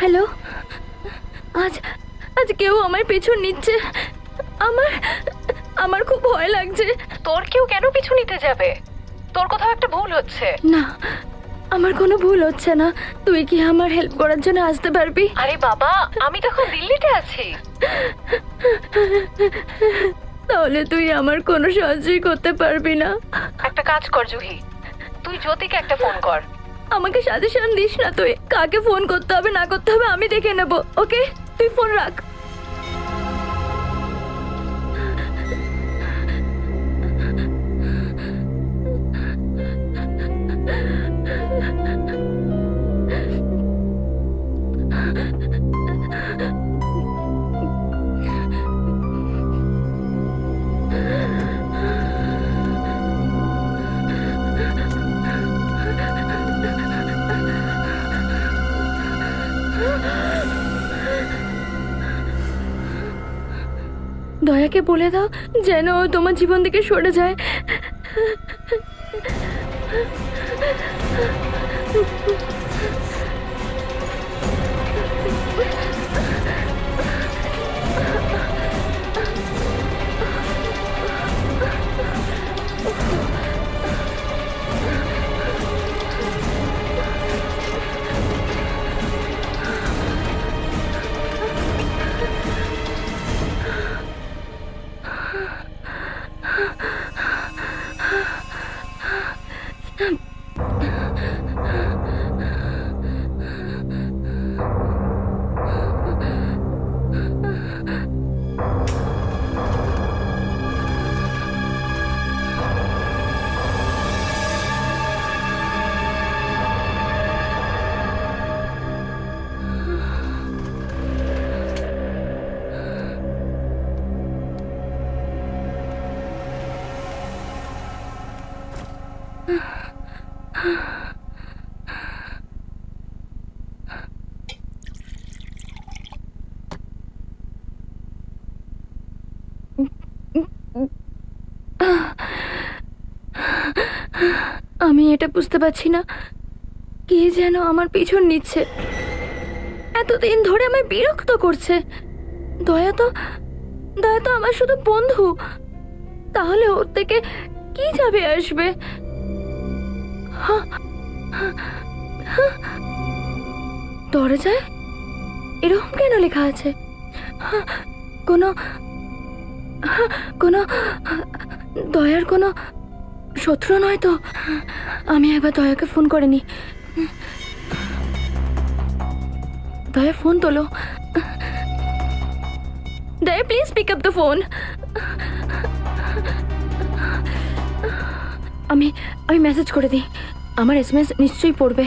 Hello, আজ আজ কেউ আমার পিছু নিচ্ছে। আমার আমার খুব ভয় লাগছে। তোর কেউ কেন পিছু নিতে যাবে? তোর কোথাও একটা ভুল হচ্ছে। না, আমার কোনো ভুল হচ্ছে না। তুই কি আমার হেল্প করার জন্য আসতে পারবি? আরে বাবা, আমি তখন দিল্লিতে আছি। তাহলে তুই আমার কোনো সাহায্যই করতে পারবি না। একটা কাজ কর জুহি, তুই জ্যোতিকে একটা ফোন কর। আমাকে সাজেশন দিস না, তুই কাকে ফোন করতে হবে না করতে হবে আমি দেখে নেব। ওকে, তুই ফোন রাখ। দয়াকে বলে দাও যেন ও তোমার জীবন থেকে সরে যায়। আমি এটা বুঝতে পারছি না, কে যেন আমার পিছন নিচ্ছে। এতদিন ধরে আমায় বিরক্ত করছে। দয়া তো আমার শুধু বন্ধু, তাহলে ওর থেকে কি যাবে আসবে? দরজায় এরকম কেন লেখা আছে? কোনো কোনো দয়ার কোনো শত্রু নয় তো? আমি একবার দয়াকে ফোন করে নি। দয়া, ফোন তোলো। দয়া, please pick up the phone. আমি মেসেজ করে দিই, আমার এসএমএস নিশ্চয়ই পড়বে।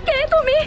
কে তুমি?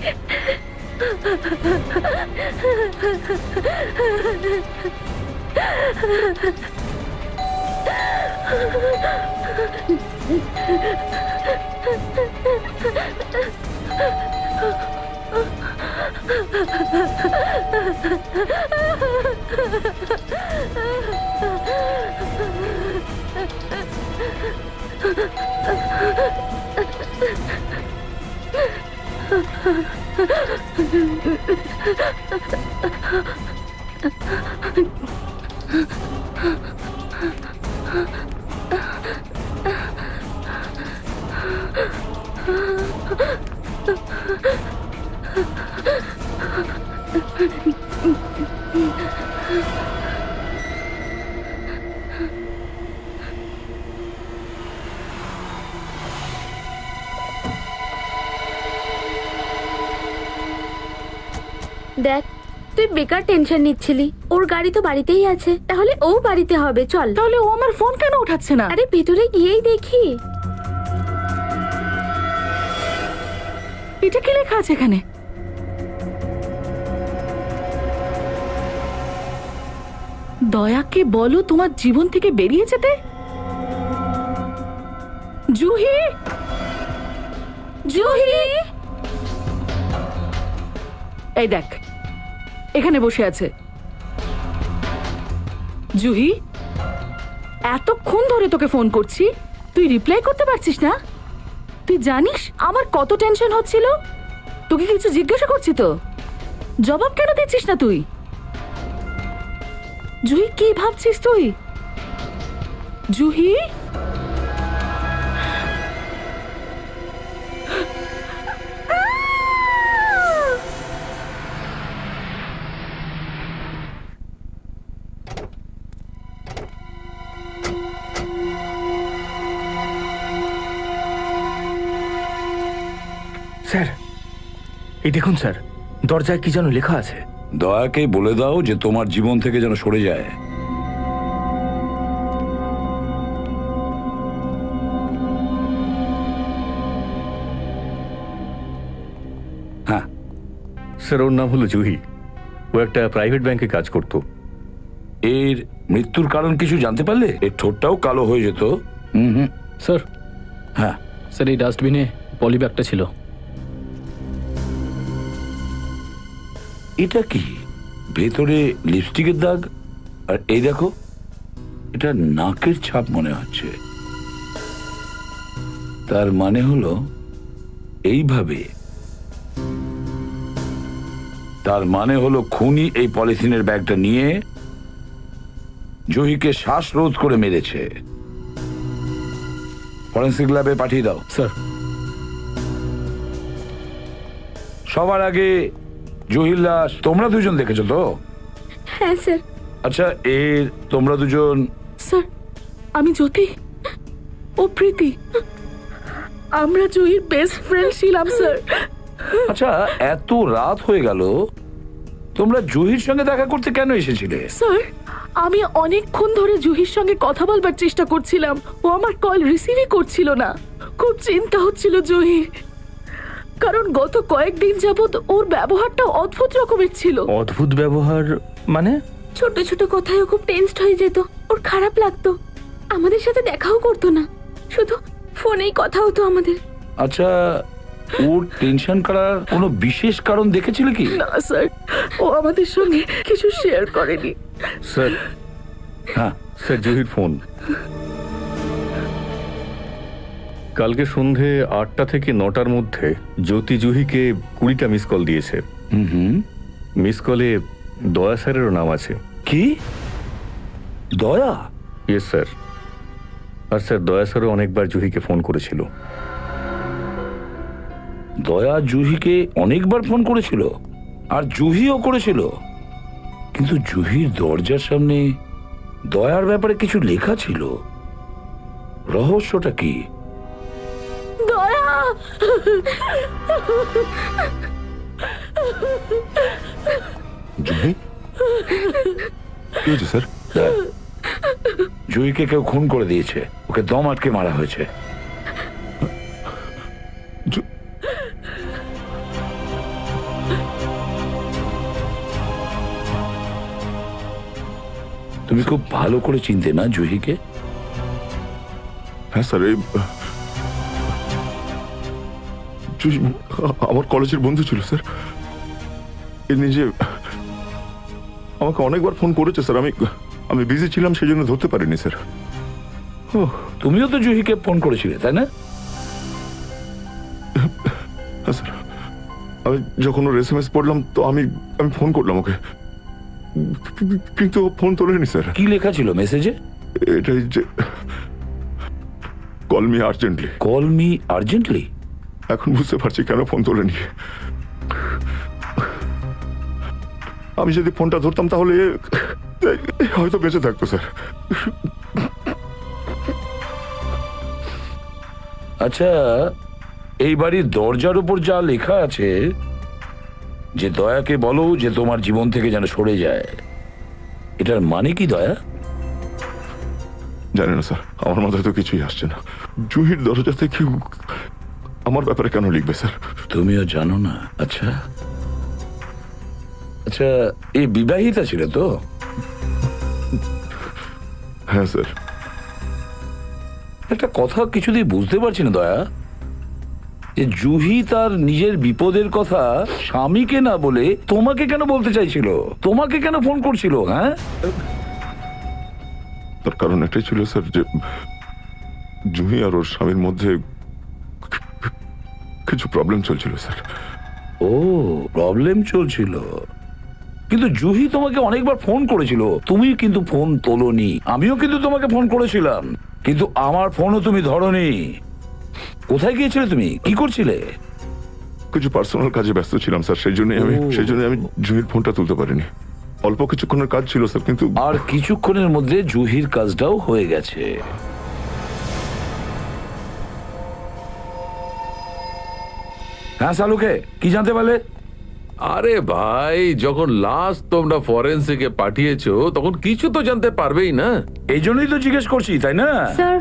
দেখ, তুই বেকার টেনশন নিচ্ছিলি। ওর গাড়ি তো বাড়িতেই আছে, তাহলে ও বাড়িতে হবে। চল। তাহলে ও আমার ফোন কেন উঠাচ্ছে না? আরে ভেতরে গিয়েই দেখি। এটা কি লেখা আছে এখানে? দয়াকে বলো তোমার জীবন থেকে বেরিয়ে যেতে। জুহি, জুহি, এই দেখ এখানে বসে আছে। জুহি, এতক্ষণ ধরে তোকে ফোন করছি, তুই রিপ্লাই করতে পারছিস না? তুই জানিস আমার কত টেনশন হচ্ছিল? তোকে কিছু জিজ্ঞাসা করছি তো, জবাব কেন দিচ্ছিস না তুই? জুহি, কি ভাবছিস তুই? জুহি, স্যার, এই দেখুন স্যার, দরজায় কি যেন লেখা আছে। দয়াকে বলে দাও যে তোমার জীবন থেকে যেন সরে যায়। হ্যাঁ, স্যার, ওর নাম হলো জুহি। ও একটা প্রাইভেট ব্যাংকে কাজ করতো। এর মৃত্যুর কারণ কিছু জানতে পারলে? এর ঠোঁটটাও কালো হয়ে যেত। স্যার, হ্যাঁ, স্যার এই ডাস্টবিনে পলি ব্যাগটা ছিল। এটা কি? ভেতরে লিপস্টিকের দাগ, আর এই দেখো, এটা নাকের ছাপ মনে হচ্ছে। তার মানে হলো এইভাবে, তার মানে হলো খুনি এই পলিথিনের ব্যাগটা নিয়ে জহিকে শ্বাসরোধ করে মেরেছে। ফরেন্সিক ল্যাবে পাঠিয়ে দাও। স্যার, সবার আগে জহির লাশ তোমরা দুজন দেখেছো তো? হ্যাঁ স্যার। আচ্ছা, এর তোমরা দুজন? স্যার, আমি জ্যোতি, ও প্রীতি, আমরা জুহির বেস্ট ফ্রেন্ড ছিলাম স্যার। আচ্ছা, এত রাত হয়ে গেল, তোমরা জহির সঙ্গে দেখা করতে কেন এসেছিলে? স্যার, আমি অনেকক্ষণ ধরে জুহির সঙ্গে কথা বলবার চেষ্টা করছিলাম, ও আমার কল রিসিভই করছিল না। খুব চিন্তা হচ্ছিল জহির, কারণ গত কয়েকদিন যাবত ওর ব্যবহারটা অদ্ভুত রকমের ছিল। অদ্ভুত ব্যবহার মানে? ছোট ছোট কথায় ও খুব টেনসড হয়ে যেত, ওর খারাপ লাগতো। আমাদের সাথে দেখাও করতো না, শুধু ফোনেই কথা হতো আমাদের। আচ্ছা, ওর টেনশন করার কোনো বিশেষ কারণ দেখেছিলে কি? না স্যার, ও আমাদের সঙ্গে কিছু শেয়ার করেনি। স্যার, হ্যাঁ, স্যার, জুহির ফোন কালকে সন্ধে 8টা থেকে 9টার মধ্যে জ্যোতি জুহিকে 20টা মিস কল দিয়েছে। মিস কলে দয়া স্যারেরও নাম আছে। কি? দয়া? Yes sir. আর স্যার, দয়া স্যারও অনেকবার জুহিকে ফোন করেছিল। দয়া জুহিকে অনেকবার ফোন করেছিল, আর জুহিও করেছিল, কিন্তু জুহির দরজার সামনে দয়ার ব্যাপারে কিছু লেখা ছিল। রহস্যটা কি? দয়া, জুহি, কি হয়েছে স্যার? জুহিকে কেউ খুন করে দিয়েছে, ওকে দম আটকে মারা হয়েছে। তুমি খুব ভালো করে চিনতে না জুহিকে? হ্যাঁ স্যার, এই জুহি আমার কলেজের বন্ধু ছিল স্যার। এ নিজে আমাকে অনেকবার ফোন করেছে স্যার। আমি বিজি ছিলাম, সেই জন্য ধরতে পারিনি স্যার। তুমিও তো জুহিকে ফোন করেছিলে, তাই না? হ্যাঁ স্যার, আমি যখন ওর SMS পড়লাম তো আমি ফোন করলাম ওকে, কিন্তু ও ফোন তোলেনি স্যার। কি লেখা ছিল মেসেজে? এটাই যে, call me urgently. Call me urgently? এখন বুঝতে পারছি কেন ফোন তোলেনি। আমি যদি ফোনটা ধরতাম তাহলে হয়তো বেঁচে থাকতো স্যার। আচ্ছা, এই বাড়ির দরজার উপর যা লেখা আছে যে দয়াকে বলো যে তোমার জীবন থেকে যেন সরে যায়। এটার মানে কি দয়া? জানি না স্যার, আমার মাথায় তো কিছুই আসছে না। জুহির দরজা থেকে আমার ব্যাপারে কেন লিখবে স্যার? তুমিও জানো না? আচ্ছা আচ্ছা, এই বিবাহিতা ছিল তো? হ্যাঁ স্যার। একটা কথা কিছুতেই বুঝতে পারছি না দয়া, যে জুহি তার নিজের বিপদের কথা স্বামীকে না বলে তোমাকে কেন বলতে চাইছিল? তোমাকে কেন ফোন করছিল? হ্যাঁ, তার কারণ এটাই ছিল স্যার যে জুহি আর ওর স্বামীর মধ্যে কিছু প্রবলেম চলছিল স্যার। ও প্রবলেম চলছিল, কিন্তু জুহি তোমাকে অনেকবার ফোন করেছিল, তুমি কিন্তু ফোন তোলোনি। আমিও কিন্তু তোমাকে ফোন করেছিলাম, কিন্তু আমার ফোনও তুমি ধরোনি। কোথায় গিয়েছিলে তুমি? কি করছিলে? কিছু পার্সোনাল কাজে ব্যস্ত ছিলাম স্যার, সেই জন্যই আমি জুহির ফোনটা তুলতে পারিনি। অল্প কিছুক্ষণের কাজ ছিল স্যার, কিন্তু আর কিছুক্ষণের মধ্যে জুহির কাজটাও হয়ে গেছে। হ্যাঁ সালুকে, কি জানতে পারলে? আরে ভাই, যখন লাস্ট তোমরা ফরেন্সিকে পাঠিয়েছো তখন কিছু তো জানতে পারবেই না। এই জন্যই তো জিজ্ঞেস করছি, তাই না? স্যার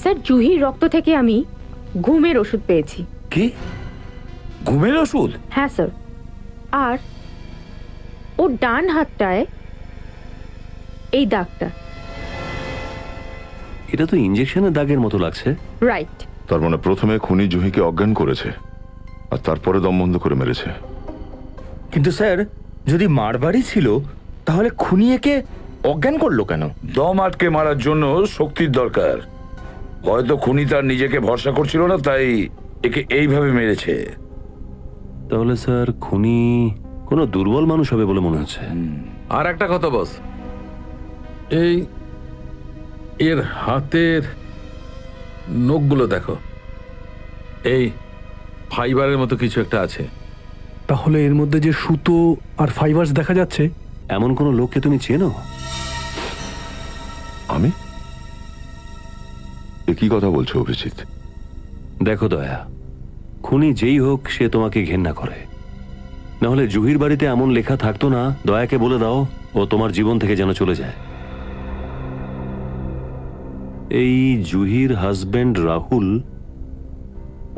স্যার জুহির রক্ত থেকে আমি ঘুমের ওষুধ পেয়েছি। কি? ঘুমের ওষুধ? হ্যাঁ স্যার, আর ওর ডান হাতটায় এই দাগটা। এটা তো ইঞ্জেকশনের দাগের মতো লাগছে। রাইট। তার মানে প্রথমে খুনি জুহিকে অজ্ঞান করেছে আর তারপরে দম বন্ধ করে মেরেছে। কিন্তু স্যার, যদি মারবাড়ি ছিল তাহলে খুনি একে অজ্ঞান করলো কেন? দম আটকে মারার জন্য শক্তির দরকার। হয়তো খুনি তার নিজেকে ভরসা করছিল না, তাই একে এইভাবে মেরেছে। তাহলে স্যার খুনি কোনো দুর্বল মানুষ হবে বলে মনে হচ্ছে। আর একটা কথা বস, এই এর হাতের নখগুলো দেখো, এই ফাইবারের মতো কিছু একটা আছে। তাহলে এর মধ্যে যে সুতো আর ফাইবার্স দেখা যাচ্ছে, এমন কোনো লোককে তুমি চেনো? আমি? এ কি কথা বলছো অভিজিৎ? দেখো দয়া, খুনি যেই হোক সে তোমাকে ঘেন্না করে। নাহলে জুহির বাড়িতে এমন লেখা থাকতো না। দয়াকে বলে দাও ও তোমার জীবন থেকে যেন চলে যায়। এই জুহির হাজবেন্ড রাহুল,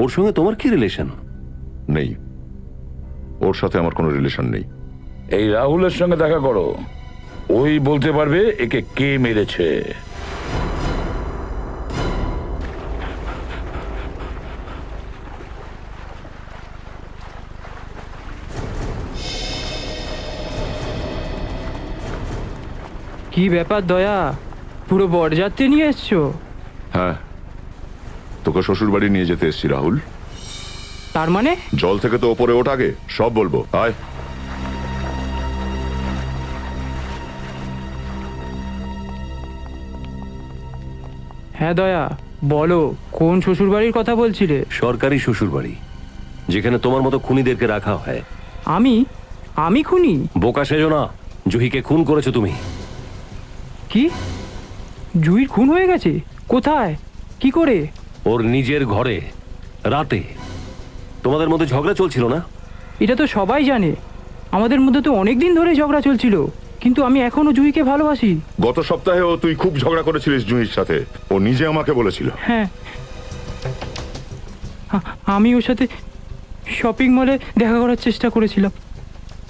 ওর সঙ্গে তোমার কি রিলেশন? নেই, ওর সাথে আমার কোনো রিলেশন নেই। এই রাহুলের সঙ্গে দেখা করো, ওই বলতে পারবে একে কে মেরেছে। কি ব্যাপার দয়া, পুরো বরযাত্রী নিয়ে এসছো? হ্যাঁ, তোকে শ্বশুর বাড়ি নিয়ে যেতে এসছি রাহুল। তার মানে? জল থেকে তো ওপরে ওঠ, আগে সব বলবো। আয়। হ্যাঁ দয়া, বলো কোন শ্বশুর বাড়ির কথা বলছিলে? সরকারি শ্বশুর বাড়ি, যেখানে তোমার মতো খুনিদেরকে রাখা হয়। আমি খুনি? বোকা সেজো না, জুহিকে খুন করেছো তুমি। কি? জুহির খুন হয়ে গেছে? কোথায়? কি করে? ওর নিজের ঘরে, রাতে। তোমাদের মধ্যে ঝগড়া চলছিল না? এটা তো সবাই জানে, আমাদের মধ্যে তো অনেক দিন ধরে ঝগড়া চলছিল, কিন্তু আমি এখনো জুহিকে ভালোবাসি। গত সপ্তাহেও তুই খুব ঝগড়া করেছিলিস জুহির সাথে, ও নিজে আমাকে বলেছিল। হ্যাঁ, আমি ওর সাথে শপিং মলে দেখা করার চেষ্টা করেছিলাম,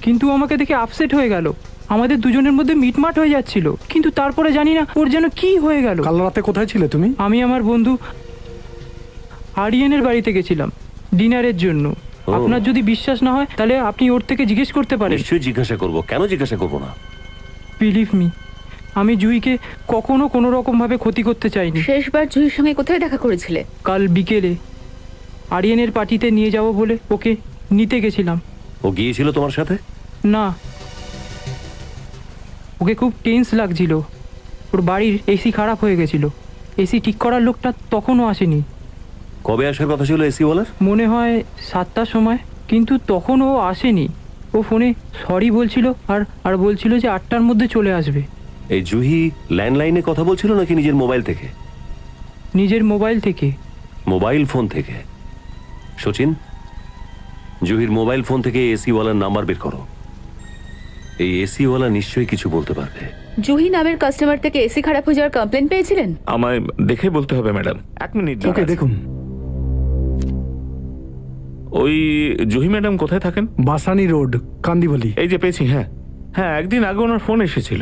কিন্তু আমাকে দেখে আপসেট হয়ে গেল। আমাদের দুজনের মধ্যে মিটমাট হয়ে যাচ্ছিল, কিন্তু তারপরে জানি না ওর যেন কি হয়ে গেল। কাল রাতে কোথায় ছিলে তুমি? আমি আমার বন্ধু আরিয়ানের বাড়িতে গেছিলাম ডিনারের জন্য। আপনার যদি বিশ্বাস না হয় তাহলে আপনি ওর থেকে জিজ্ঞেস করতে পারেন। নিশ্চয়ই জিজ্ঞাসা করবো, কেন জিজ্ঞাসা করবো না? বিলিভ মি, আমি জুহিকে কখনো কোনো রকম ভাবে ক্ষতি করতে চাইনি। শেষবার জুহির সঙ্গে কোথায় দেখা করেছিলে? কাল বিকেলে আরিয়ানের পার্টিতে নিয়ে যাব বলে ওকে নিতে গেছিলাম। ও গিয়েছিল তোমার সাথে? না, ওকে খুব টেন্স লাগছিল। ওর বাড়ির এসি খারাপ হয়ে গেছিল, এসি ঠিক করার লোকটা তখনও আসেনি। কবে আসার কথা ছিল এসি ওয়ালার? মনে হয় 7টার সময়, কিন্তু তখন ও আসেনি। ও ফোনে সরি বলছিল আর বলছিল যে 8টার মধ্যে চলে আসবে। এই জুহি ল্যান্ডলাইনে কথা বলছিল নাকি নিজের মোবাইল থেকে? নিজের মোবাইল থেকে। মোবাইল ফোন থেকে? সচিন, জুহির মোবাইল ফোন থেকে এসি ওয়ালার নাম্বার বের করো। এই এসি ওয়ালা নিশ্চয়ই কিছু বলতে পারবে। জুহি নামের কাস্টমার থেকে এসি খারাপ হয়ে যাওয়ার কমপ্লেন পেয়েছিলেন? আমায় দেখে বলতে হবে ম্যাডাম, 1 মিনিট। ওকে দেখুন। ওই জুহি ম্যাডাম কোথায় থাকেন? বাসানি রোড, কান্দিবালি। এই যে পেয়েছি। হ্যাঁ হ্যাঁ, একদিন আগে ওনার ফোন এসেছিল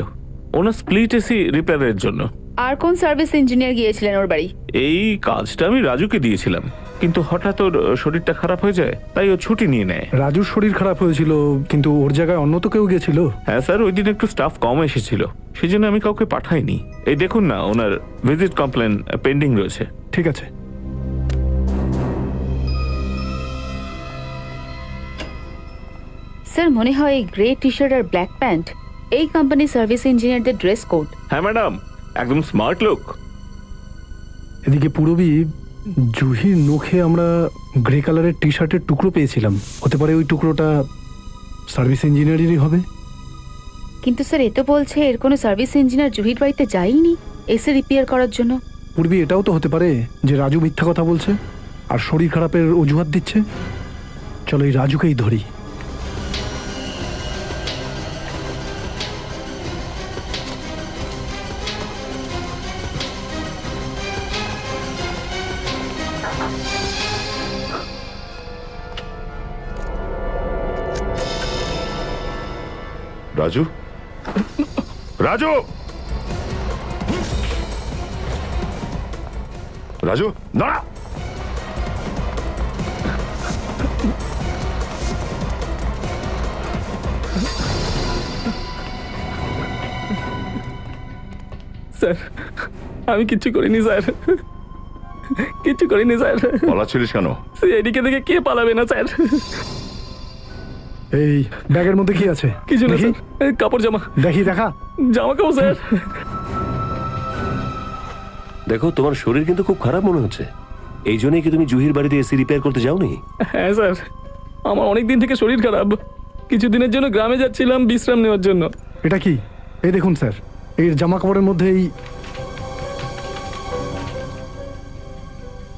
ওনার স্প্লিট এসি রিপেয়ারের জন্য। আর কোন সার্ভিস ইঞ্জিনিয়ার গিয়েছিলেন ওর বাড়ি? এই কাজটা আমি রাজুকে দিয়েছিলাম, কিন্তু হঠাৎ ওর শরীরটা খারাপ হয়ে যায়, তাই ও ছুটি নিয়ে নেয়। রাজুর শরীর খারাপ হয়েছিল, কিন্তু ওর জায়গায় অন্য তো কেউ গেছিল। হ্যাঁ স্যার, ওই দিন একটু স্টাফ কম এসেছিল, সেই জন্য আমি কাউকে পাঠাইনি। এই দেখুন না, ওনার ভিজিট কমপ্লেন পেন্ডিং রয়েছে। ঠিক আছে। স্যার মনে হয় এই গ্রে টি শার্ট আর ব্ল্যাক প্যান্ট এই কোম্পানির সার্ভিস ইঞ্জিনিয়ারদের ড্রেস কোড। হ্যাঁ ম্যাডাম, একদম স্মার্ট লোক। এদিকে পূরবী, জুহির নখে আমরা গ্রে কালারের টি শার্টের টুকরো পেয়েছিলাম। হতে পারে ওই টুকরোটা সার্ভিস ইঞ্জিনিয়ারেরই হবে। কিন্তু স্যার এ তো বলছে এর কোনো সার্ভিস ইঞ্জিনিয়ার জুহির বাড়িতে যায়নি এসি রিপেয়ার করার জন্য। পূর্বী, এটাও তো হতে পারে যে রাজু মিথ্যা কথা বলছে আর শরীর খারাপের অজুহাত দিচ্ছে। চলো এই রাজুকেই ধরি। রাজু, রাজু, রাজু, দাঁড়া। স্যার, আমি কিচ্ছু করিনি স্যার, কিচ্ছু করিনি স্যার। পালাচ্ছিলিস কেন? এদিকে দেখে কে পালাবে না স্যার? এই ব্যাগের মধ্যে কি আছে? কিছু না দেখি। স্যার, এই কাপড় জামা। দেখি, দেখা। জামা কাপড় স্যার। দেখো, তোমার শরীর কিন্তু খুব খারাপ মনে হচ্ছে। এই জন্যই কি তুমি জুহির বাড়িতে এসি রিপেয়ার করতে যাওনি? হ্যাঁ স্যার, আমার অনেক দিন থেকে শরীর খারাপ। কিছুদিনের জন্য গ্রামে যাচ্ছিলাম বিশ্রাম নেওয়ার জন্য। এটা কি? এই দেখুন স্যার, এই জামা কাপড়ের মধ্যে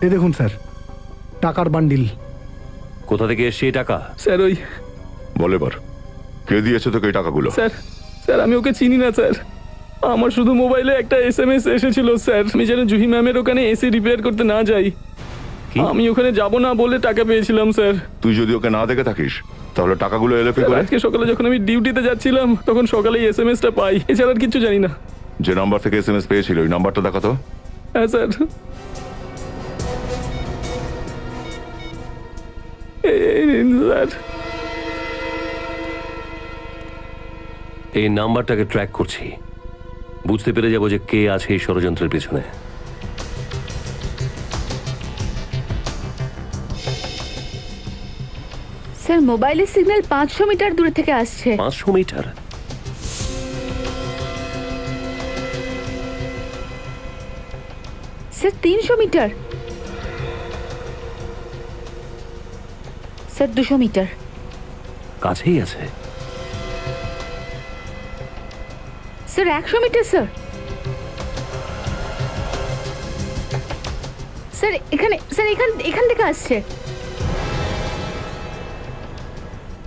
এই দেখুন স্যার, টাকার বান্ডিল। কোথা থেকে এসছে এই টাকা? স্যার ওই বল এবার, কে দিয়েছে তোকে এই টাকাগুলো? স্যার, স্যার আমি ওকে চিনি না স্যার। আমার শুধু মোবাইলে একটা SMS এসেছিল স্যার, আমি যেন জুহি ম্যামের ওখানে এসি রিপেয়ার করতে না যাই। আমি ওখানে যাব না বলে টাকা পেয়েছিলাম স্যার। তুই যদি ওকে না দেখে থাকিস তাহলে টাকাগুলো এলো কি করে? আজকে সকালে যখন আমি ডিউটিতে যাচ্ছিলাম তখন সকালেই SMS-টা পাই, এছাড়া আর কিছু জানি না। যে নাম্বার থেকে SMS পেয়েছিল ওই নাম্বারটা দেখাতো। হ্যাঁ স্যার, স্যার এই নাম্বারটাকে ট্র্যাক করছি, বুঝতে পেরে যাবো যে কে আছে এই ষড়যন্ত্রের পেছনে। স্যার মোবাইলের সিগন্যাল 500 মিটার দূরে থেকে আসছে। 500 metre? Sir 300 metre. Sir 200 metre. কাছেই আছে। Sir 100 metre. স্যার স্যার এখানে, স্যার এখান থেকে আসছে।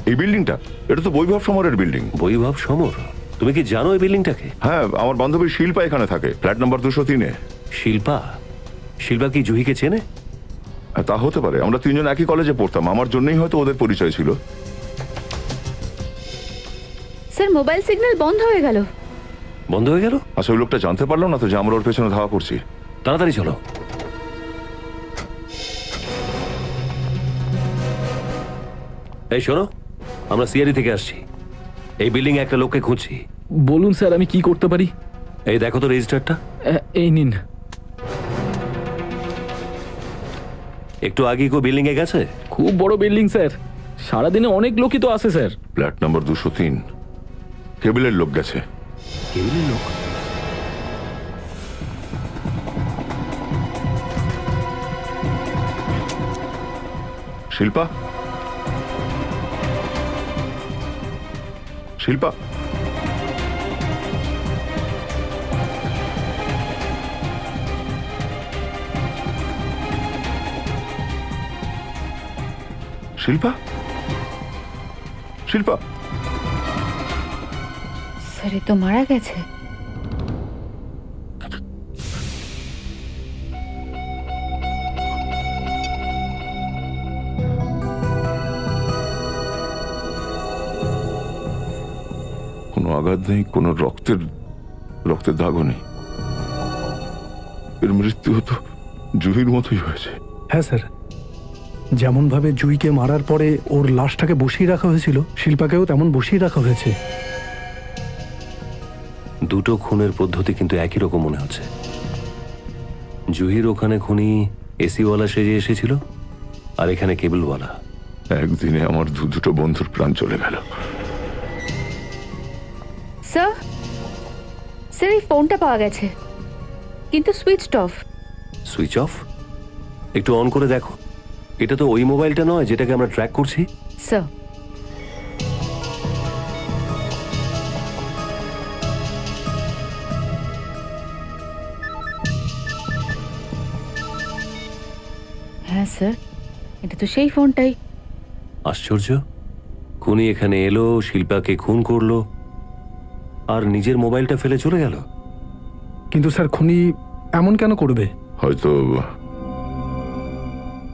এই বিল্ডিংটা, এটা তো বৈভব সমরের বিল্ডিং। বৈভব সমর? তুমি কি জানো এই বিল্ডিংটাকে? হ্যাঁ, আমার বান্ধবী শিল্পা এখানে থাকে, ফ্ল্যাট নাম্বার 203-এ। শিল্পা? শিল্পা কি জুহিকে চেনে? তা হতে পারে, আমরা তিনজন একই কলেজে পড়তাম, আমার জন্যই হয়তো ওদের পরিচয় ছিল। স্যার মোবাইল সিগন্যাল বন্ধ হয়ে গেল। বন্ধ হয়ে গেল? আচ্ছা, ওই লোকটা জানতে পারলো না তো যে আমরা ওর পেছনে ধাওয়া করছি? তাড়াতাড়ি চলো। এই শোনো, আমরা সিআরই থেকে আসছি, এই বিল্ডিং এ একটা লোককে খুঁজছি। বলুন স্যার, আমি কি করতে পারি? এই দেখো তো রেজিস্টারটা। এই নিন। একটু আগে কেউ বিল্ডিং এ গেছে? খুব বড় বিল্ডিং স্যার, সারাদিনে অনেক লোকই তো আসে স্যার। ফ্ল্যাট নাম্বার 203, কেবিলের লোক গেছে। কেবিলের লোক? শিল্পা, শিল্পা, শিল্পা, শিল্পা, স্যার, এ তো মারা গেছে। কোনো আঘাত নেই, কোনো রক্তের দাগও নেই। এর মৃত্যু হতো জুহির মতোই হয়েছে। হ্যাঁ স্যার, যেমনভাবে জুইকে মারার পরে ওর লাশটাকে বসিয়ে রাখা হয়েছিল, শিল্পাকেও তেমন বসিয়ে রাখা হয়েছে। দুটো খুনের পদ্ধতি কিন্তু একই রকম মনে হচ্ছে। জুহির ওখানে খুনি এসিওয়ালা সেজে এসেছিল, আর এখানে কেবলওয়ালা। একদিনে আমার দুটো বন্ধুর প্রাণ চলে গেল। স্যার, স্যার, এই ফোনটা পাওয়া গেছে, কিন্তু সুইচড অফ। Switch off? একটু অন করে দেখো। এটা তো ওই মোবাইলটা নয় যেটাকে আমরা ট্র্যাক করছি। স্যার, হ্যাঁ স্যার, এটা তো সেই ফোনটাই। আশ্চর্য, খুনি এখানে এলো, শিল্পাকে খুন করলো, আর নিজের মোবাইলটা ফেলে চলে গেল। কিন্তু স্যার, খুনি এমন কেন করবে? হয়তো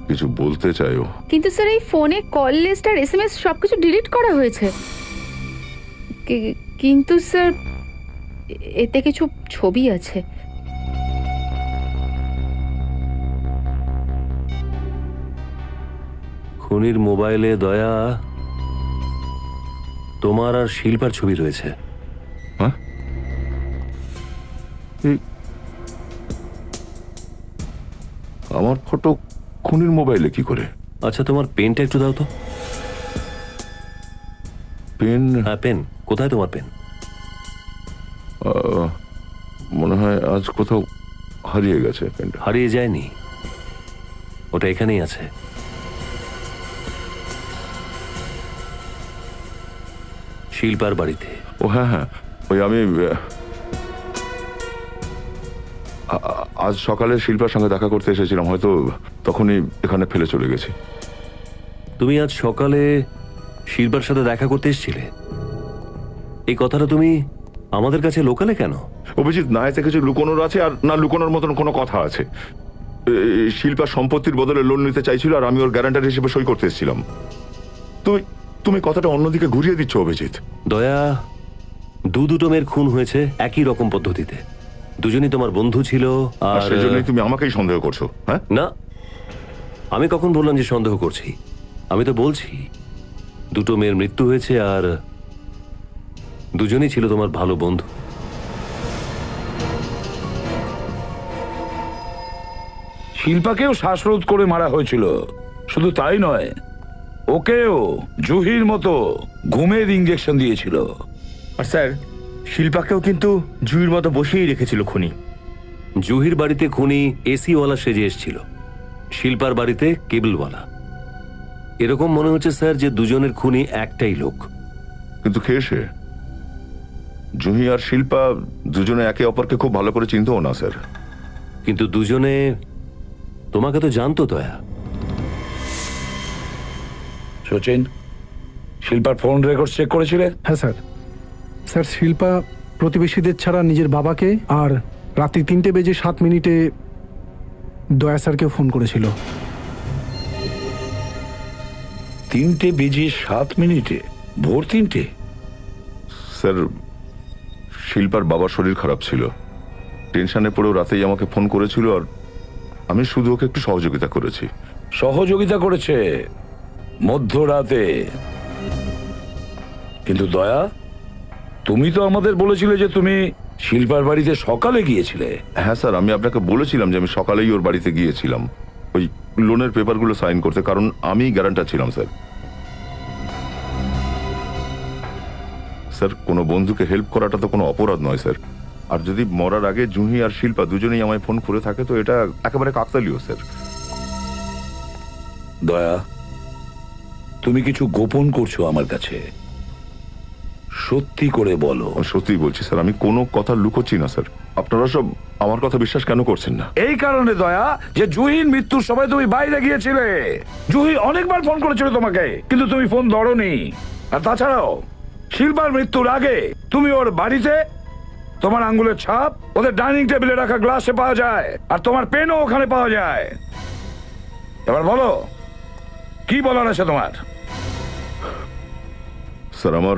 কিছু বলতে চাইও। কিন্তু স্যার, এই ফোনে কল লিস্ট আর এসএমএস সবকিছু ডিলিট করা হয়েছে। কিন্তু স্যার, এতে কিছু ছবি আছে। খুনির মোবাইলে দয়া তোমার আর শিল্পার ছবি রয়েছে। হ্যাঁ? আমার ফটো খুনির মোবাইলে কি করে? আচ্ছা, তোমার পেনটা একটু দাও তো। পেন? হ্যাঁ, পেন কোথায় তোমার পেন? মনে হয় আজ কোথাও হারিয়ে গেছে পেনটা। হারিয়ে যায়নি, ওটা এখানেই আছে। শিল্পার বাড়িতে। ও হ্যাঁ হ্যাঁ, ওই আমি আজ সকালে শিল্পার সঙ্গে দেখা করতে এসেছিলাম, হয়তো তখনই এখানে ফেলে চলে গেছি। তুমি আজ সকালে শিল্পার সাথে দেখা করতে এসেছিলে? এই কথাটা তুমি আমাদের কাছে লোকালে কেন? অভিজিৎ, না এতে কিছু লুকোনোর আছে আর না লুকোনোর মতন কোনো কথা আছে। শিল্পা সম্পত্তির বদলে লোন নিতে চাইছিল, আর আমি ওর গ্যারান্টার হিসেবে সই করতে এসেছিলাম। তুমি কথাটা অন্যদিকে ঘুরিয়ে দিচ্ছ অভিজিৎ। দয়া, দুটো মেয়ের খুন হয়েছে একই রকম পদ্ধতিতে। দুজনই তোমার বন্ধু ছিল, আর সেজন্যই তুমি আমাকেই সন্দেহ করছো? হ্যাঁ না, আমি কখন বললাম যে সন্দেহ করছি? আমি তো বলছি দুটো মেয়ের মৃত্যু হয়েছে, আর দুজনই ছিল তোমার ভালো বন্ধু। শিল্পাকেও শ্বাসরোধ করে মারা হয়েছিল। শুধু তাই নয়, ওকেও জুহির মতো ঘুমের ইঞ্জেকশন দিয়েছিল। আর স্যার, শিল্পাকেও কিন্তু জুহির মতো বসিয়েই রেখেছিল খুনি। জুহির বাড়িতে খুনি এসিওয়ালা সেজে এসেছিল, শিল্পার বাড়িতে কেবলওয়ালা। এরকম মনে হচ্ছে স্যার যে দুজনের খুনি একটাই লোক। কিন্তু কে সে? জুহি আর শিল্পা দুজনে একে অপরকে খুব ভালো করে চিনতও না স্যার। কিন্তু দুজনে তোমাকে তো জানতো দয়া। সচিন, শিল্পার ফোন রেকর্ড চেক করেছিলে? হ্যাঁ স্যার। স্যার, শিল্পা প্রতিবেশীদের ছাড়া নিজের বাবাকে আর রাত্রি 3:07 দয়া স্যারকেও ফোন করেছিল। 3:07? ভোর 3টে? স্যার, শিল্পার বাবার শরীর খারাপ ছিল, টেনশনে পড়েও রাতেই আমাকে ফোন করেছিল, আর আমি শুধু ওকে একটু সহযোগিতা করেছি। সহযোগিতা করেছে মধ্যরাতে? কিন্তু দয়া, তুমি তো আমাদের বলেছিলে যে তুমি শিল্পার বাড়িতে সকালে গিয়েছিলে। হ্যাঁ স্যার, আমি আপনাকে বলেছিলাম যে আমি সকালেই ওর বাড়িতে গিয়েছিলাম ওই লোনের পেপারগুলো সাইন করতে, কারণ আমি গ্যারান্টার ছিলাম স্যার। স্যার, কোনো বন্ধুকে হেল্প করাটা তো কোনো অপরাধ নয় স্যার। আর যদি মরার আগে জুহি আর শিল্পা দুজনেই আমায় ফোন করে থাকে তো এটা একেবারে কাকতালীয় স্যার। দয়া, তুমি কিছু গোপন করছো আমার কাছে, সত্যি করে বলো। সত্যি বলছি স্যার, আমি কোনো কথা লুকোচ্ছি না স্যার। আপনারা সব আমার কথা বিশ্বাস কেন করছেন না? এই কারণে দয়া, যে জুহির মৃত্যুর সময় তুমি বাইরে গিয়েছিলে। জুহি অনেকবার ফোন করেছিল তোমাকে, কিন্তু তুমি ফোন ধরোনি। আর তাছাড়াও শিল্পার মৃত্যুর আগে তুমি ওর বাড়িতে তোমার আঙ্গুলের ছাপ ওদের ডাইনিং টেবিলে রাখা গ্লাসে পাওয়া যায়, আর তোমার পেনও ওখানে পাওয়া যায়। এবার বলো কি বলার আছে তোমার? স্যার, আমার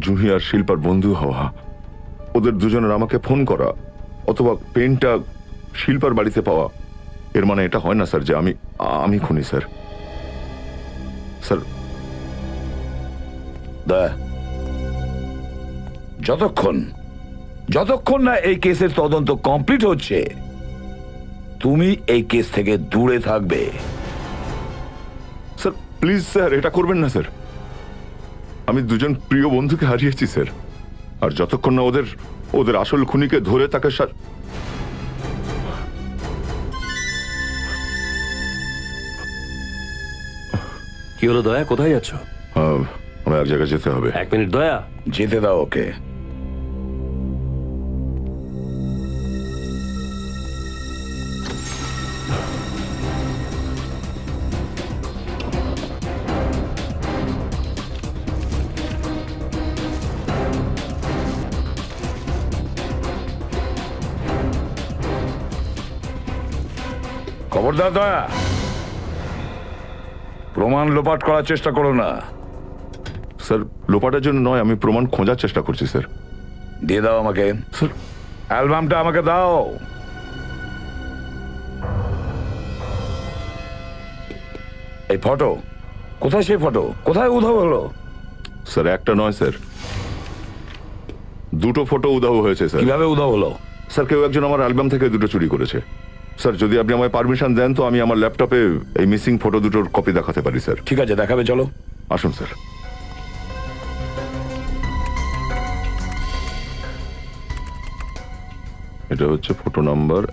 জুহি আর শিল্পার বন্ধু হওয়া, ওদের দুজনের আমাকে ফোন করা অথবা পেনটা শিল্পার বাড়িতে পাওয়া, এর মানে এটা হয় না স্যার যে আমি খুনি স্যার। স্যার যতক্ষণ না এই কেসের তদন্ত কমপ্লিট হচ্ছে তুমি এই কেস থেকে দূরে থাকবে। স্যার প্লিজ স্যার, এটা করবেন না স্যার। আমি দুজন প্রিয় বন্ধুকে হারিয়েছি স্যার, আর যতক্ষণ না ওদের আসল খুনিকে ধরে তাকে কি হলো দয়া, কোথায় যাচ্ছ? আমার এক জায়গায় যেতে হবে। 1 মিনিট দয়া। যেতে দাও ওকে। খবরদার দয়া, প্রমাণ লোপাট করার চেষ্টা করো না। স্যার লোপাটের জন্য নয়, আমি প্রমাণ খোঁজার চেষ্টা করছি স্যার। দিয়ে দাও আমাকে। স্যার অ্যালবামটা আমাকে দাও। এই ফটো কোথায়? সেই ফটো কোথায় উধাও হলো? স্যার একটা নয় স্যার, দুটো ফটো উধাও হয়েছে স্যার। কিভাবে উধাও হলো? স্যার কেউ একজন আমার অ্যালবাম থেকে দুটো চুরি করেছে স্যার। যদি আপনি আমায় পারমিশন দেন তো আমি আমার ল্যাপটপে এই মিসিং ফটো দুটোর কপি দেখাতে পারি স্যার। ঠিক আছে, দেখাবে, চলো। আসুন স্যার। এটা হচ্ছে ফটো নাম্বার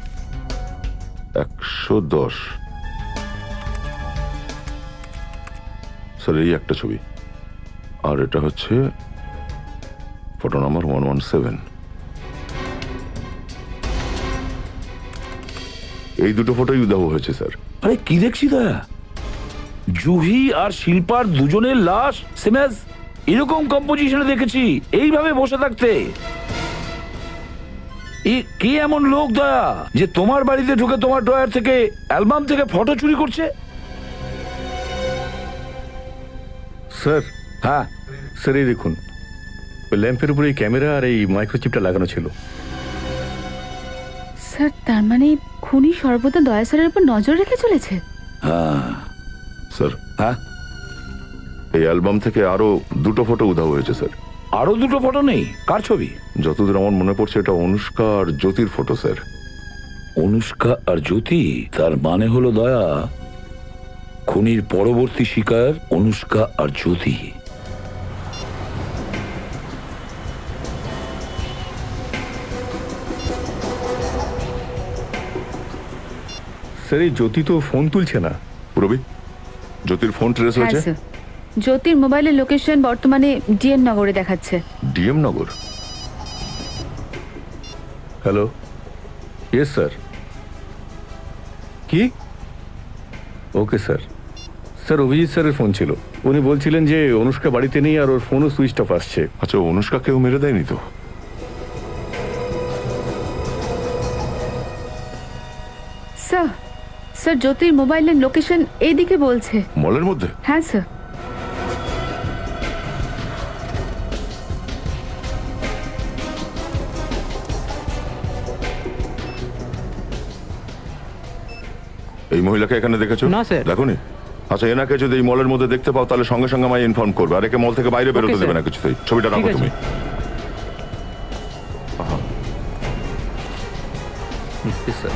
110 স্যার, এই একটা ছবি। আর এটা হচ্ছে ফটো নাম্বার 117। এই দুটো ফটোই উধাও হয়েছে স্যার। আরে কি দেখছি দয়া, জুহি আর শিল্পার দুজনের লাশ সেম এরকম কম্পোজিশনে দেখেছি, এইভাবে বসে থাকতে। কে এমন লোক দয়া যে তোমার বাড়িতে ঢুকে তোমার ড্রয়ার থেকে অ্যালবাম থেকে ফটো চুরি করছে? স্যার হ্যাঁ স্যার, এই দেখুন, ওই ল্যাম্পের উপরে এই ক্যামেরা আর এই মাইক্রোচিপটা লাগানো ছিল। স্যার তার মানে খুনি সর্বদা দয়া স্যারের উপর নজর রেখে চলেছে। হ্যাঁ স্যার হ্যাঁ, এই অ্যালবাম থেকে আরো দুটো ফটো উধাও হয়েছে স্যার। আরো দুটো ফটো নেই? কার ছবি? যতদূর আমার মনে পড়ছে এটা অনুষ্কা আর জ্যোতির ফটো স্যার। অনুষ্কা আর জ্যোতি? তার মানে হলো দয়া খুনির পরবর্তী শিকার অনুষ্কা আর জ্যোতি। স্যার এই জ্যোতি তো ফোন তুলছে না। পুরবি, জ্যোতির ফোন ট্রেস হ্যাঁ হয়েছে? স্যার, জ্যোতির মোবাইলের লোকেশন বর্তমানে ডিএম নগরে দেখাচ্ছে। DM Nagar? Hello, yes sir. কি? Okay sir. স্যার অভিজিৎ স্যারের ফোন ছিল, উনি বলছিলেন যে অনুষ্কা বাড়িতে নেই আর ওর ফোনও সুইচ অফ আসছে। আচ্ছা, অনুষ্কা কেউ মেরে দেয়নি তো? স্যার স্যার জ্যোতির মোবাইলের লোকেশন এইদিকে বলছে। মলের মধ্যে? হ্যাঁ স্যার। এই মহিলাকে এখানে দেখেছো? না, স্যার। দেখোনি? আচ্ছা, এনাকে যদি এই মলের মধ্যে দেখতে পাও তাহলে সঙ্গে সঙ্গে আমায় ইনফর্ম করবে, আর একে মল থেকে বাইরে বেরোতে স্যার। দেবে না কিছুতেই। ছবিটা রাখো ঠিক আছে। তুমি। স্যার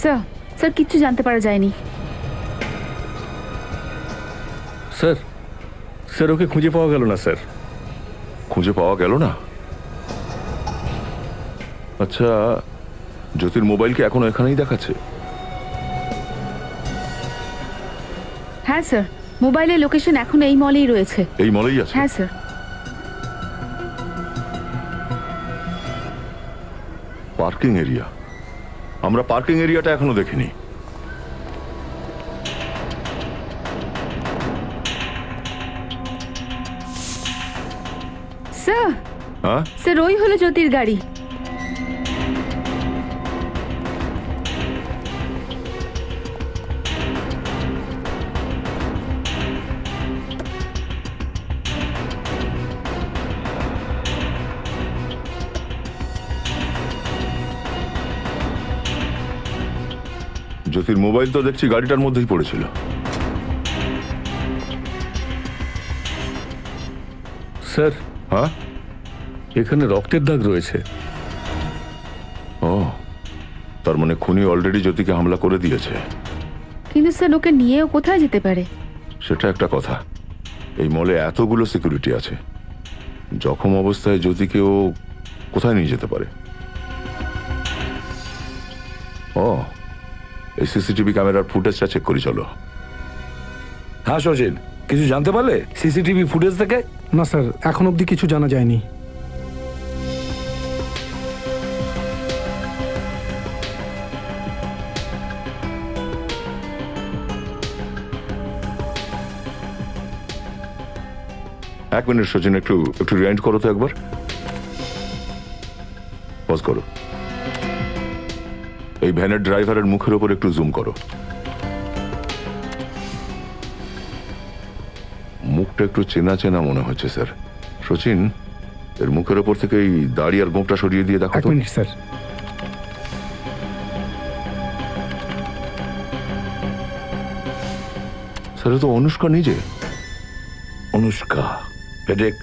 স্যার স্যার কিচ্ছু জানতে পারা যায়নি। স্যার স্যার ওকে খুঁজে পাওয়া গেল না স্যার। খুঁজে পাওয়া গেল না? আচ্ছা, জ্যোতির মোবাইল কি এখনো এখানেই দেখাচ্ছে? হ্যাঁ স্যার, মোবাইলের লোকেশন এখন এই মলেই রয়েছে। এই মলেই আছে? হ্যাঁ স্যার। পার্কিং এরিয়া, আমরা পার্কিং এরিয়াটা এখনো দেখিনি। স্যার, হ্যাঁ, স্যার ওই হলো জ্যোতির গাড়ি। জ্যোতির মোবাইল তো দেখছি গাড়িটার মধ্যেই পড়েছিল। স্যার, হ্যাঁ, এখানে রক্তের দাগ রয়েছে। ও, তার মানে খুনি অলরেডি জ্যোতিকে হামলা করে দিয়েছে। কিন্তু স্যার ওকে নিয়েও কোথায় যেতে পারে? সেটা একটা কথা। এই মলে এতগুলো সিকিউরিটি আছে, জখম অবস্থায় জ্যোতিকে ও কোথায় নিয়ে যেতে পারে? ও, এই সিসিটিভি ক্যামেরার ফুটেজটা চেক করি চলো। হ্যাঁ সচিন, কিছু জানতে পারলে সিসিটিভি ফুটেজ থেকে? না স্যার, এখন অবধি কিছু জানা যায়নি। এক মিনিট সচিন, একটু একটু রিওয়াইন্ড করো তো একবার। পজ করো। এই ভ্যানের ড্রাইভারের মুখের ওপর একটু জুম করো। মুখটা একটু চেনা চেনা মনে হচ্ছে স্যার। সচিন, এর মুখের ওপর থেকে এই দাড়ি আর গোঁপটা সরিয়ে দিয়ে দেখো এক তো। Minute sir. স্যার, এ তো অনুষ্কা নিজে। অনুষ্কা, পেটেক,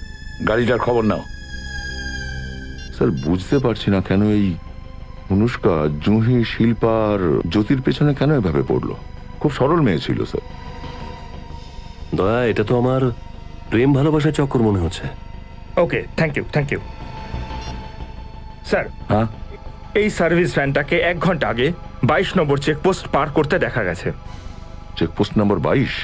গাড়িটার খবর নাও। স্যার, বুঝতে পারছি না কেন এই অনুষ্কা জুহি, শিল্পা আর জ্যোতির পেছনে কেন এভাবে পড়লো। খুব সরল মেয়ে ছিল স্যার। দয়া, এটা তো আমার প্রেম ভালোবাসার চক্কর মনে হচ্ছে। ওকে, থ্যাংক ইউ। স্যার, হ্যাঁ, এই সার্ভিস ভ্যানটাকে 1 ঘন্টা আগে 22 নম্বর চেকপোস্ট পার করতে দেখা গেছে। চেকপোস্ট নম্বর 22?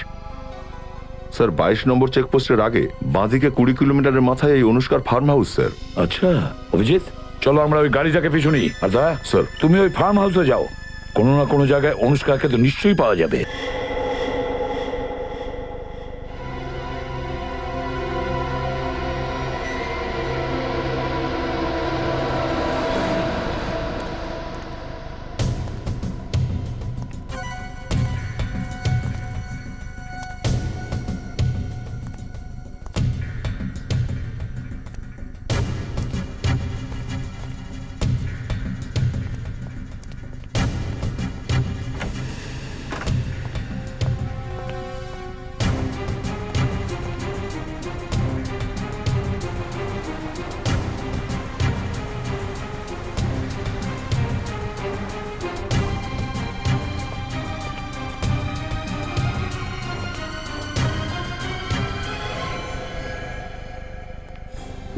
স্যার, 22 নম্বর চেকপোস্টের আগে বাঁদিকে 20 কিলোমিটারের মাথায় এই অনুষ্কার ফার্ম হাউস স্যার। আচ্ছা অভিজিৎ, চলো আমরা ওই গাড়িটাকে পিছু নিই। আর দয়া স্যার, তুমি ওই ফার্ম হাউসে যাও। কোনো না কোনো জায়গায় অনুষ্কাকে তো নিশ্চয়ই পাওয়া যাবে।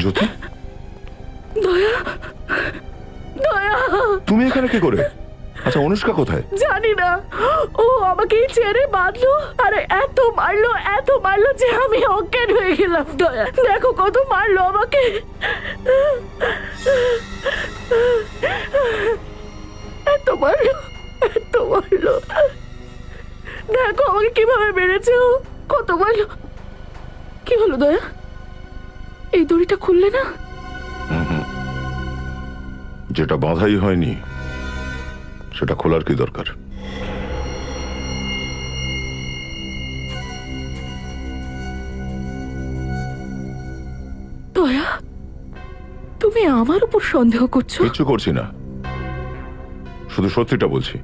জ্যোতি, দয়া, দয়া, তুমি এখানে কি করে? আচ্ছা, অনুষ্কা কোথায়? জানি না। ও আমাকে এই চেয়ারে বাঁধলো আর এত মারলো যে আমি অজ্ঞান হয়ে গেলাম। দয়া, দেখো কত মারলো আমাকে। এত মারলো। দেখো আমাকে কিভাবে মেরেছে ও, কত মারলো। কি হলো দয়া? এই দড়িটা খুললে না? যেটা বাঁধাই হয়নি সেটা খোলার কি দরকার? দয়া, তুমি আমার উপর সন্দেহ করছো? কিচ্ছু করছি না, শুধু সত্যিটা বলছি।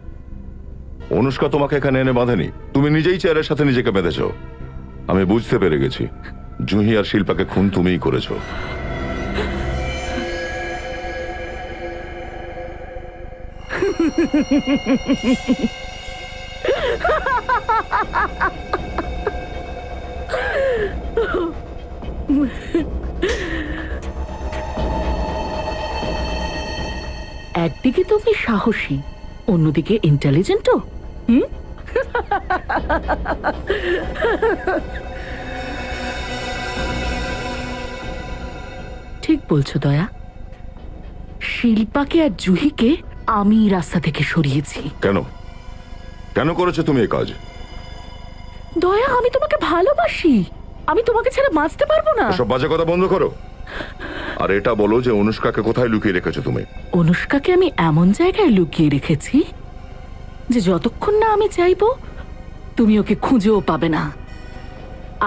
অনুষ্কা তোমাকে এখানে এনে বাঁধেনি, তুমি নিজেই চেয়ারের সাথে নিজেকে বেঁধেছ। আমি বুঝতে পেরে গেছি জুহি আর শিল্পাকে খুন তুমিই করেছো। একদিকে তুমি সাহসী, অন্যদিকে ইন্টেলিজেন্টও। ঠিক বলছো দয়া, শিল্পাকে আর জুহিকে আমি রাস্তা থেকে সরিয়েছি। কেন কেন করেছো তুমি এই কাজ? দয়া, আমি তোমাকে ভালোবাসি, আমি তোমাকে ছাড়া বাঁচতে পারবো না। সব বাজে কথা বন্ধ করো, আর এটা বলো যে অনুষ্কাকে কোথায় লুকিয়ে রেখেছো তুমি? অনুষ্কাকে আমি এমন জায়গায় লুকিয়ে রেখেছি যে যতক্ষণ না আমি চাইবো তুমি ওকে খুঁজেও পাবে না।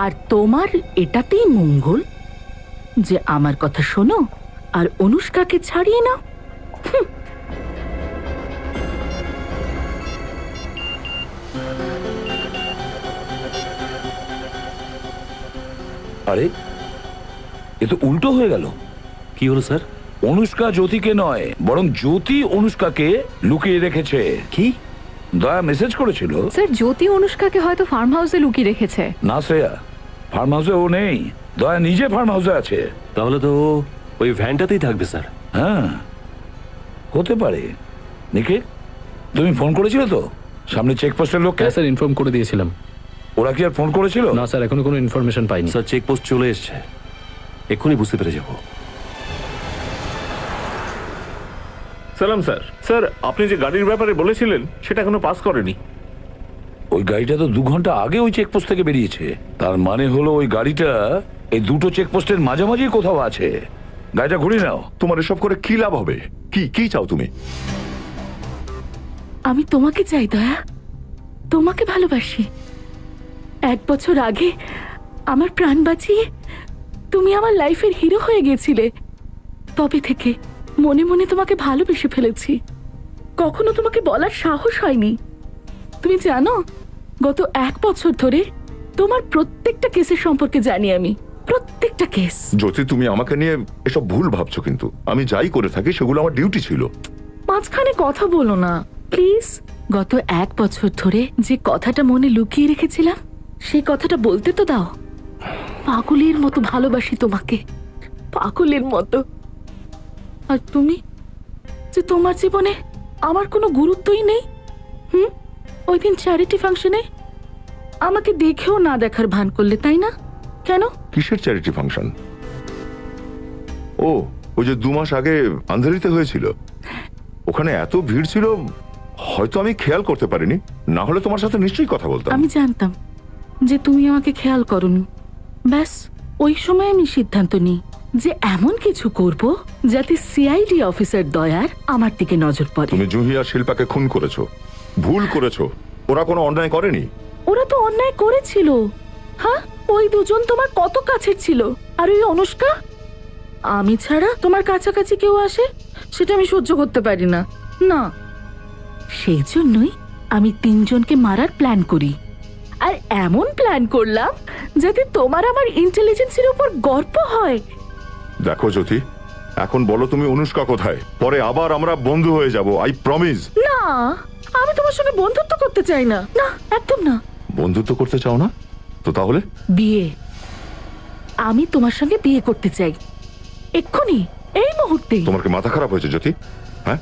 আর তোমার এটাতেই মঙ্গল যে আমার কথা শোনো আর অনুষ্কাকে ছাড়িয়ে নাও। আরে এ তো উল্টো হয়ে গেল। কি হলো স্যার? অনুষ্কা জ্যোতিকে নয়, বরং জ্যোতি অনুষ্কাকে লুকিয়ে রেখেছে। কি? দয়া মেসেজ করেছিল। স্যার, জ্যোতি অনুষ্কাকে হয়তো ফার্ম হাউসে লুকিয়ে রেখেছে। না শ্রেয়া, ফার্ম হাউসে ও নেই, দয়া নিজে ফার্ম হাউসে আছে। তাহলে তো ও ওই ভ্যানটাতেই থাকবে স্যার। হ্যাঁ, হতে পারে। নিখিল, তুমি ফোন করেছিলে তো সামনে চেকপোস্টের লোককে? হ্যাঁ স্যার, ইনফর্ম করে দিয়েছিলাম। ওরা কি আর ফোন করেছিল? না স্যার, এখনো কোনো ইনফরমেশন পাইনি। স্যার, চেকপোস্ট চলে এসছে, এক্ষুনি বুঝতে পেরে যাবো। সালাম স্যার। স্যার, আপনি যে গাড়ির ব্যাপারে বলেছিলেন সেটা এখনো পাস করেনি। ওই গাড়িটা তো 2 ঘন্টা আগে ওই চেকপোস্ট থেকে বেরিয়েছে। তার মানে হলো ওই গাড়িটা এই দুটো চেকপোস্টের মাঝামাঝি কোথাও আছে। গাড়িটা ঘুরিয়ে নাও। তোমার এসব করে কি লাভ হবে? কি কি চাও তুমি? আমি তোমাকে চাই দয়া, তোমাকে ভালোবাসি। 1 বছর আগে আমার প্রাণ বাঁচিয়ে তুমি আমার লাইফের হিরো হয়ে গেছিলে। তবে থেকে মনে মনে তোমাকে ভালোবেসে ফেলেছি, কখনো তোমাকে বলার সাহস হয়নি। তুমি জানো, গত 1 বছর ধরে তোমার প্রত্যেকটা কেসের সম্পর্কে জানি আমি, প্রত্যেকটা কেস। জ্যোতি, তুমি আমাকে নিয়ে এসব ভুল ভাবছো, কিন্তু আমি যাই করে থাকি সেগুলো আমার ডিউটি ছিল। মাঝখানে কথা বলো না প্লিজ। গত 1 বছর ধরে যে কথাটা মনে লুকিয়ে রেখেছিলাম সেই কথাটা বলতে তো দাও। পাগলের মতো ভালোবাসি তোমাকে, পাগলের মতো। আর তুমি যে তোমার জীবনে আমার কোনো গুরুত্বই নেই। ওই দিন চ্যারিটি ফাংশনে আমাকে দেখেও না দেখার ভান করলে, তাই না? কেন? কিসের চ্যারিটি ফাংশন? ও, ওই যে 2 মাস আগে আন্ধেরিতে হয়েছিল, ওখানে এত ভিড় ছিল হয়তো আমি খেয়াল করতে পারিনি, না হলে তোমার সাথে নিশ্চয়ই কথা বলতাম। আমি জানতাম যে তুমি আমাকে খেয়াল করনি। ব্যাস ওই সময় আমি সিদ্ধান্ত নিই যে এমন কিছু করব যাতে সিআইডি অফিসার দয়ার আমার দিকে নজর পড়ে। তুমি জুহি আর শিল্পাকে খুন করেছো, ভুল করেছো। ওরা কোনো অন্যায় করেনি। ওরা তো অন্যায় করেছিল। হ্যাঁ, ওই দুজন তোমার কত কাছের ছিল। আর ওই অনুষ্কা, আমি ছাড়া তোমার কাছাকাছি কেউ আসে সেটা আমি সহ্য করতে পারি না। না, সেই জন্যই আমি 3 জনকে মারার প্ল্যান করি। আর এমন প্ল্যান করলাম যাতে তোমার আমার ইন্টেলিজেন্সের উপর গর্ব হয়। দেখো জ্যোতি, এখন বলো তুমি অনুষ্কা কোথায়? পরে আবার আমরা বন্ধু হয়ে যাব, আই প্রমিস। না, আমি তোমার সঙ্গে বন্ধুত্ব করতে চাই না। না, একদম না। বন্ধুত্ব করতে চাও না তো তাহলে? বিয়ে। আমি তোমার সঙ্গে বিয়ে করতে চাই, এক্ষুনি, এই মুহূর্তে। তোমার কি মাথা খারাপ হয়েছে জ্যোতি? হ্যাঁ,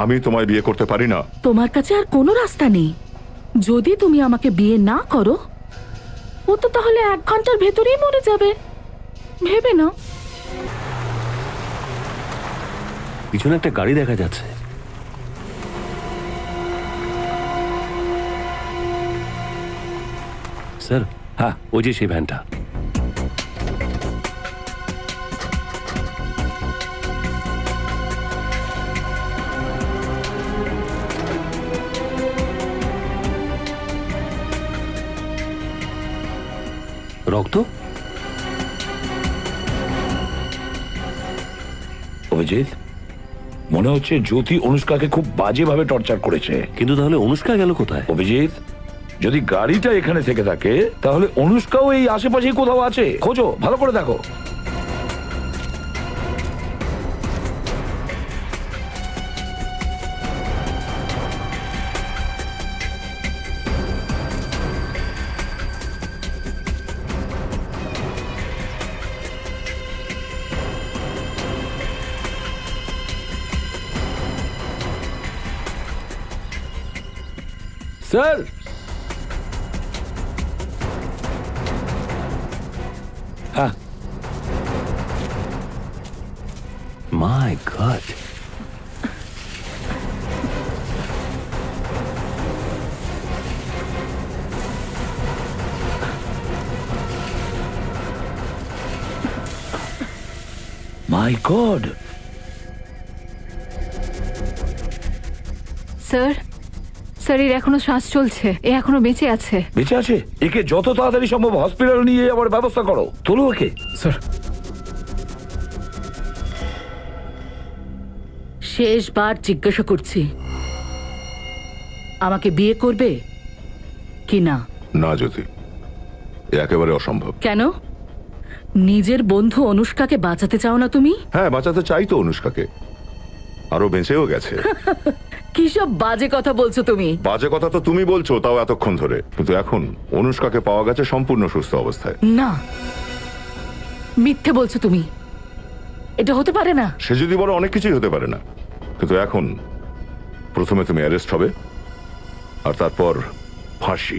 আমি তোমায় বিয়ে করতে পারি না। তোমার কাছে আর কোনো রাস্তা নেই। যদি তুমি আমাকে বিয়ে না করো, ও তো তাহলে 1 ঘন্টার ভেতরেই মরে যাবে। ভেবে নাও। পিছনে একটা গাড়ি দেখা যাচ্ছে। স্যার, হ্যাঁ, ওই যে সেই ভ্যানটা। রক্ত? অভিজিৎ, মনে হচ্ছে জ্যোতি অনুষ্কাকে খুব বাজেভাবে টর্চার করেছে। কিন্তু তাহলে অনুষ্কা গেল কোথায়? অভিজিৎ, যদি গাড়িটা এখানে থেকে থাকে তাহলে অনুষ্কাও এই আশেপাশেই কোথাও আছে। খোঁজো, ভালো করে দেখো। স্যার, মাই গড। মাই গড, স্যার, স্যার এর এখনো শ্বাস চলছে, এ এখনো বেঁচে আছে। বেঁচে আছে? একে যত তাড়াতাড়ি সম্ভব হসপিটাল নিয়ে যাওয়ার ব্যবস্থা করো। তোলো ওকে। স্যার, শেষবার জিজ্ঞাসা করছি, আমাকে বিয়ে করবে কি না? না জ্যোতি, এ একেবারে অসম্ভব। কেন? নিজের বন্ধু অনুষ্কাকে বাঁচাতে চাও না তুমি? হ্যাঁ, বাঁচাতে চাই তো অনুষ্কাকে, আরো বেঁচেও গেছে। কি সব বাজে কথা বলছো তুমি? বাজে কথা তো তুমি বলছো, তাও এতক্ষণ ধরে। কিন্তু এখন অনুষ্কাকে পাওয়া গেছে সম্পূর্ণ সুস্থ অবস্থায়। না, মিথ্যে বলছো তুমি, এটা হতে পারে না। সে যদি বড় অনেক কিছুই হতে পারে না, কিন্তু এখন প্রথমে তুমি অ্যারেস্ট হবে আর তারপর ফাঁসি।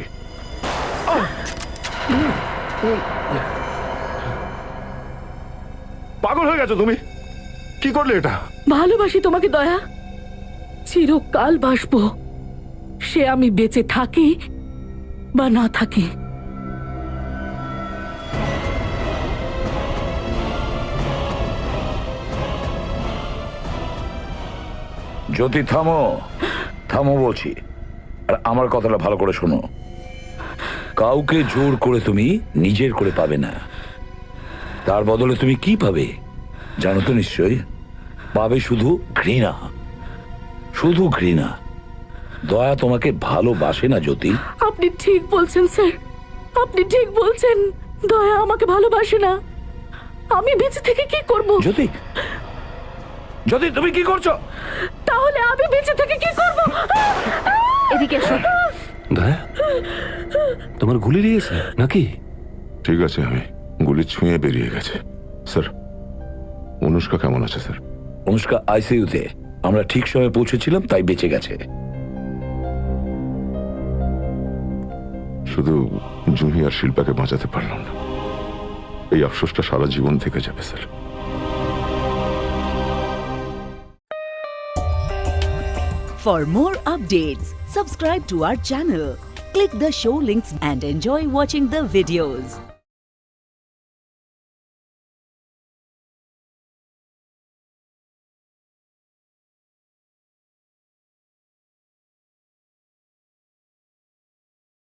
পাগল হয়ে গেছো তুমি? কি করলে এটা? ভালোবাসি তোমাকে দয়া, চিরকাল বাসবো, সে আমি বেঁচে থাকি বা না থাকি। জ্যোতি থামো, থামো বলছি। আর আমার কথাটা ভালো করে শোনো, কাউকে জোর করে তুমি নিজের করে পাবে না। তার বদলে তুমি কি পাবে জানো তো নিশ্চয়ই? পাবে শুধু ঘৃণা, শুধু ঘৃণা। দয়া তোমাকে ভালোবাসে না জ্যোতি। আপনি ঠিক বলছেন স্যার, আপনি ঠিক বলছেন। দয়া আমাকে ভালোবাসে না। আমি বেঁচে থেকে কি করব? জ্যোতি, জ্যোতি তুমি কি করছো? তাহলে আমি বেঁচে থেকে কি করব? এদিকে এসো। দয়া, তোমার গুলি লেগেছে নাকি? ঠিক আছে, আমি গুলি ছুঁয়ে বেরিয়ে গেছে। স্যার, অনুষ্কা কেমন আছে স্যার? অনুষ্কা আইসিইউতে, আমরা ঠিক সময়ে পৌঁছেছিলাম তাই বেঁচে গেছে। শুধু জুহি আর শিল্পাকে বাঁচাতে পারলাম না, এই আফসোসটা সারা জীবন থেকে যাবে sir. For more updates, subscribe to our channel, click the show links and enjoy watching the videos.